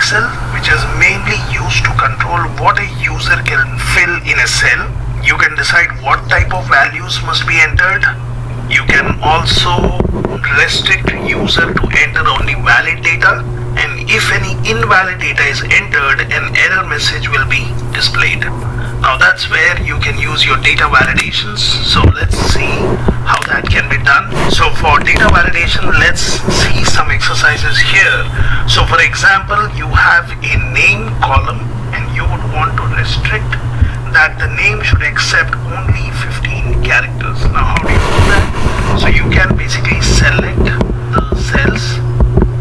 Excel, which is mainly used to control what a user can fill in a cell. You can decide what type of values must be entered. You can also restrict user to enter only valid data, and if any invalid data is entered, an error message will be displayed. Now that's where you can use your data validations. So let's see how that can be done. So for data validation, let's see some exercises here. So for example, you have a name column and you would want to restrict that the name should accept only 15 characters. Now how do you do that? So you can basically select the cells,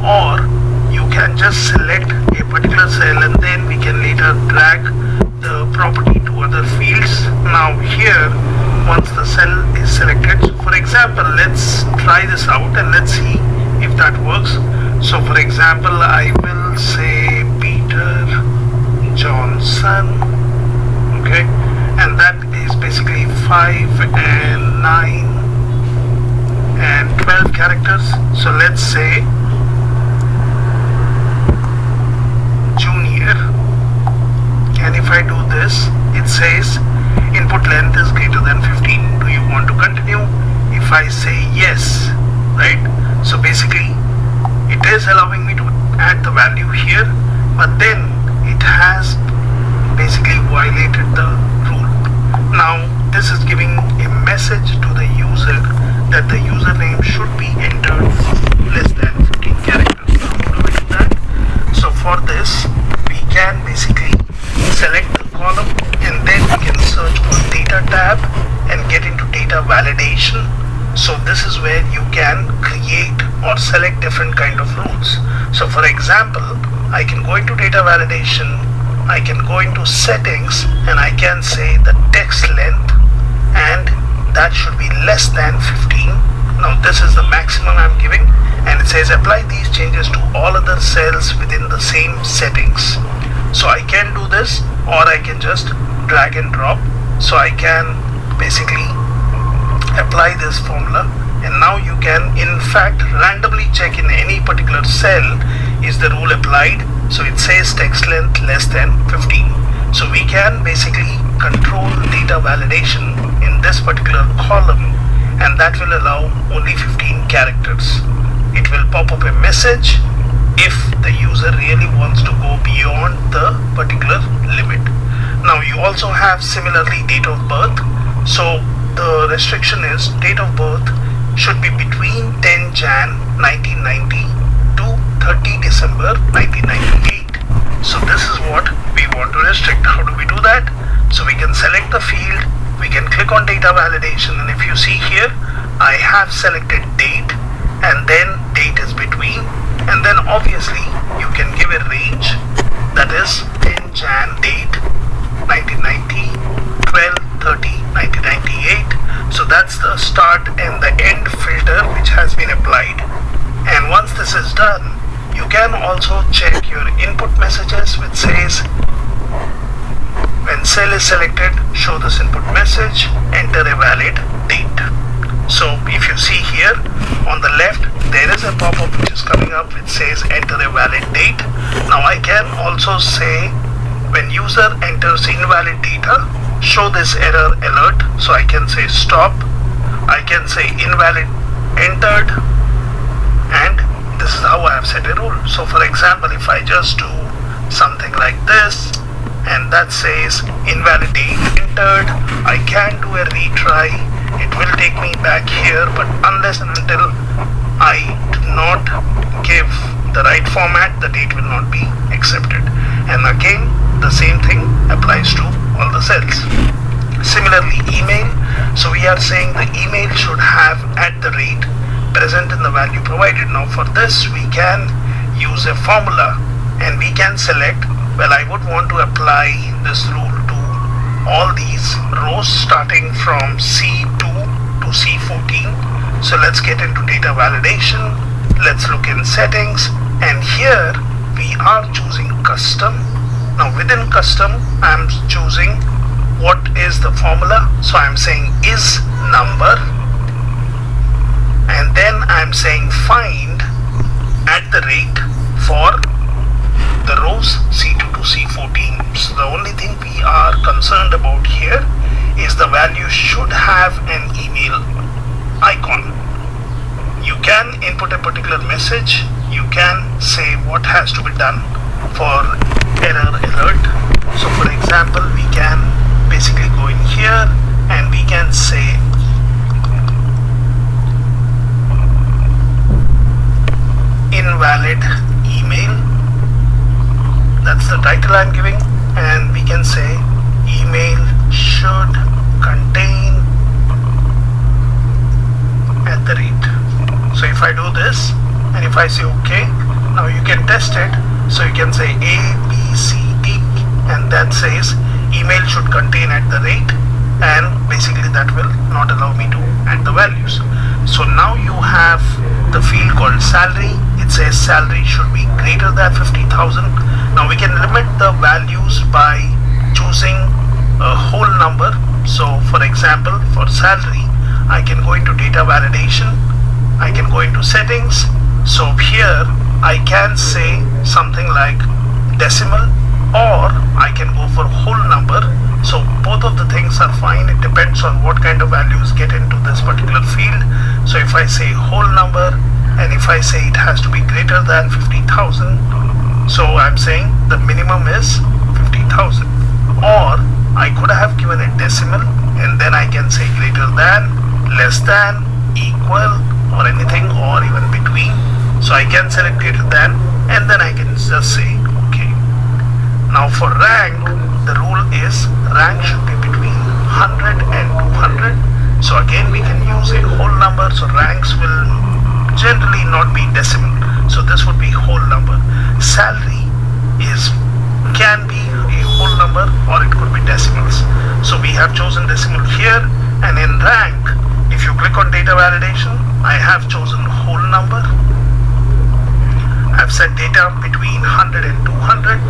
or you can just select a particular cell and then we can later drag the property to other fields. Now here, once the cell is selected, so for example, let's try this out and let's see if that works. So for example, I will say Peter Johnson, okay, and that is basically 5 and 9 and 12 characters. So let's say junior, and if I do this, it says input length is greater than 15. Do you want to continue? If I say yes, right? So basically it is allowing me to add the value here, but then it has basically violated the rule. Now this is giving a message to the user that the username should be entered less than 15 characters. Now how do we do that? So for this, we can basically select the column and then we can search for data tab and get into data validation. So this is where you can create or select different kind of rules. So for example, I can go into data validation, I can go into settings, and I can say the text length, and that should be less than 15. Now this is the maximum I'm giving, and it says apply these changes to all other cells within the same settings. So I can do this, or I can just drag and drop. So I can basically apply this formula, and now you can in fact randomly check in any particular cell, is the rule applied. So it says text length less than 15. So we can basically control data validation in this particular column, and that will allow only 15 characters. It will pop up a message if the user really wants to go beyond the particular limit. Now you also have similarly date of birth. So the restriction is date of birth should be between 10 Jan 1990 to 30 December 1998. So this is what we want to restrict. How do we do that? So we can select the field, we can click on data validation, and if you see here, I have selected date, and then date is between, and then obviously you can give a range, that is 10 Jan date 1990, 12/30 1998. So that's the start and the end filter which has been applied. And once this is done, you can also check your input messages, which says when cell is selected, show this input message, enter a valid date. So if you see here on the left, there is a pop-up which is coming up which says enter a valid date. Now I can also say when user enters invalid data, show this error alert. So I can say stop, I can say invalid entered, and this is how I have set a rule. So for example, if I just do something like this, and that says invalid date entered, I can do a retry. It will take me back here, but unless and until I do not give the right format, the date will not be accepted. And again, the same thing applies to all the cells. Similarly, email. So we are saying the email should have @ present in the value provided. Now for this, we can use a formula, and we can select, well, I would want to apply this rule to all these rows starting from C2 to C14. So let's get into data validation. Let's look in settings, and here we are choosing custom. Now within custom, I'm choosing what is the formula. So I'm saying is number, and then I'm saying find @ for the row can input a particular message. You can say what has to be done for error alert. So for example, we can basically go in here and we can say invalid email. That's the title I'm giving, and we can say email should contain @ So if I do this and if I say OK, now you can test it. So you can say A, B, C, D, and that says email should contain @ and basically that will not allow me to add the values. So now you have the field called salary. It says salary should be greater than 50,000. Now we can limit the values by choosing a whole number. So for example, for salary, I can go into data validation, I can go into settings. So here I can say something like decimal, or I can go for whole number. So both of the things are fine. It depends on what kind of values get into this particular field. So if I say whole number and if I say it has to be greater than 50,000, so I'm saying the minimum is 50,000. Or I could have given a decimal and then I can say greater than, less than, equal, or anything, or even between. So I can select greater than and then I can just say OK. Now for rank, the rule is rank should be between 100 and 200. So again we can use a whole number, so ranks will generally not be decimal. So this would be whole number. Salary can be a whole number or it could be decimals. So we have chosen decimal here, and in rank, if you click on data validation, I have chosen whole number. I've set data between 100 and 200.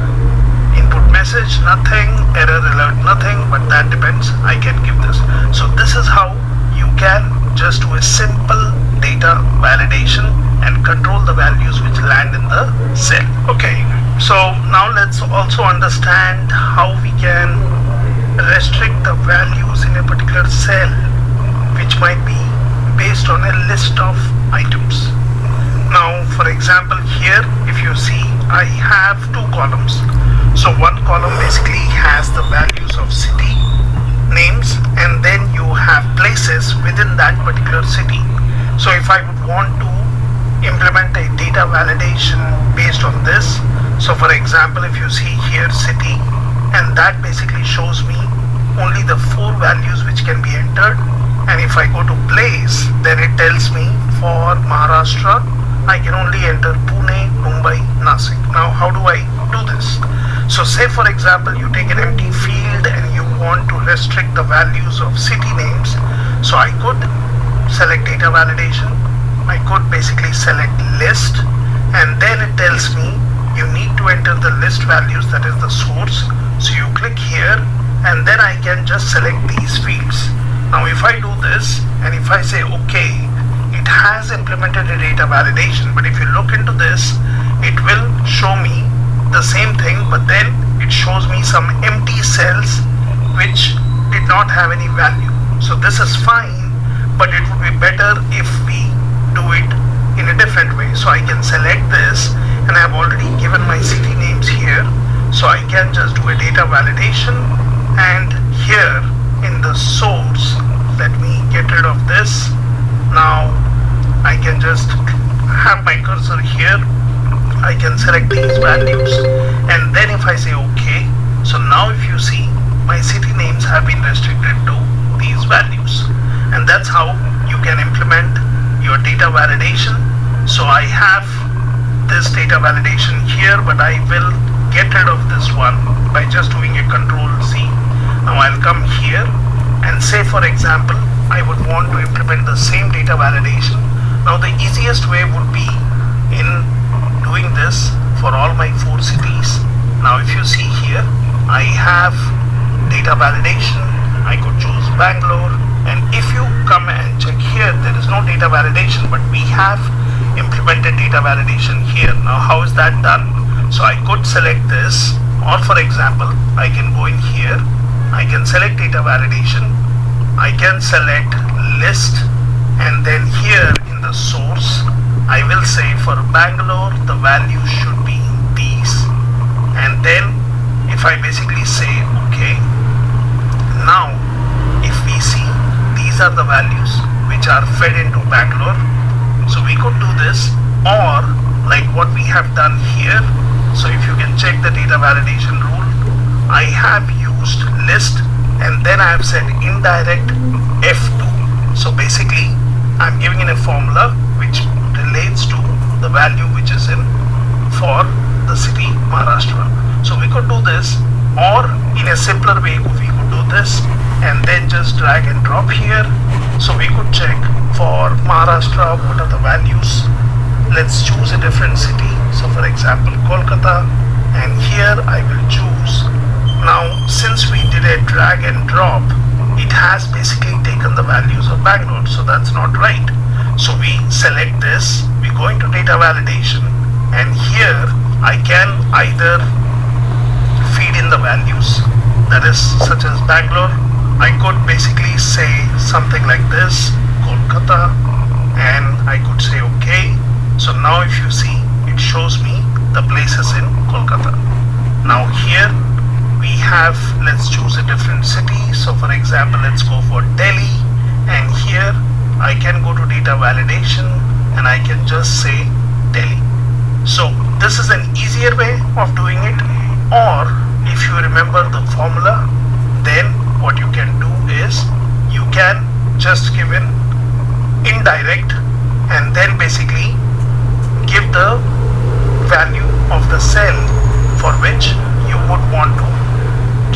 Input message, nothing. Error alert, nothing, but that depends. I can give this. So this is how you can just do a simple data validation and control the values which land in the cell. Okay, so now let's also understand how we can restrict the values in a particular cell which might be based on a list of items. Now for example, here if you see, I have two columns. So one column basically has the values of city names, and then you have places within that particular city. So if I would want to implement a data validation based on this, so for example, if you see here city, and that basically shows me only the 4 values which can be entered. And if I go to place, then it tells me for Maharashtra I can only enter Pune, Mumbai, Nasik. Now how do I do this? So say for example you take an empty field and you want to restrict the values of city names. So I could select data validation, I could basically select list, and then it tells me you need to enter the list values, that is the source. So you click here and then I can just select these fields. Now if I do this and if I say OK, it has implemented a data validation, but if you look into this, it will show me the same thing, but then it shows me some empty cells which did not have any value. So this is fine, but it would be better if we do it in a different way. So I can select this, and I have already given my city names here, so I can just do a data validation, and here in the source, let me get rid of this. Now I can just have my cursor here, I can select these values, and then if I say OK, so now if you see, my city names have been restricted to these values. And that's how you can implement your data validation. So I have this data validation here, but I will get rid of this one by just doing a Control C. Now I'll come here and say for example I would want to implement the same data validation. Now the easiest way would be in doing this for all my 4 cities. Now if you see here, I have data validation, I could choose Bangalore, and if you come and check here, there is no data validation, but we have implemented data validation here. Now how is that done? So I could select this, or for example I can go in here, I can select data validation, I can select list, and then here in the source say for Bangalore the value should be these, and then if I basically say okay, now if we see these are the values which are fed into Bangalore. So we could do this, or like what we have done here. So if you can check the data validation rule, I have used list and then I have said indirect F2. So basically I'm giving in a formula which relates to the value which is in for the city Maharashtra. So we could do this, or in a simpler way we could do this and then just drag and drop here. So we could check for Maharashtra what are the values. Let's choose a different city. So for example Kolkata, and here I will choose. Now since we did a drag and drop, it has basically taken the values of Bangalore, so that's not right. So we select this, we go into data validation, and here I can either feed in the values, that is such as Bangalore. I could basically say something like this, Kolkata, and I could say okay. So now if you see, it shows me the places in Kolkata. Now here we have, let's choose a different city. So for example, let's go for Delhi, and here I can go to data validation and I can just say Delhi. So this is an easier way of doing it, or if you remember the formula, then what you can do is you can just give in indirect and then basically give the value of the cell for which you would want to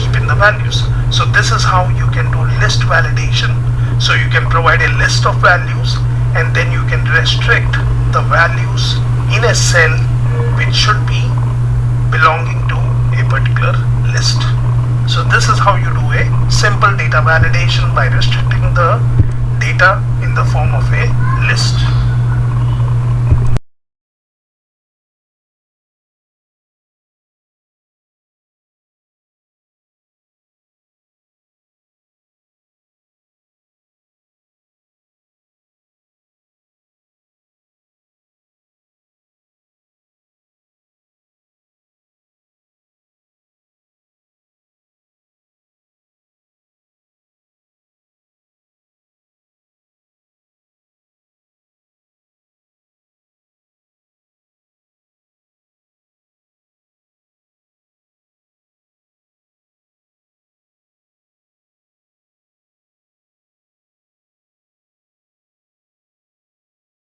keep in the values. So this is how you can do list validation. So you can provide a list of values and then you can restrict the values in a cell which should be belonging to a particular list. So this is how you do a simple data validation by restricting the data in the form of a list.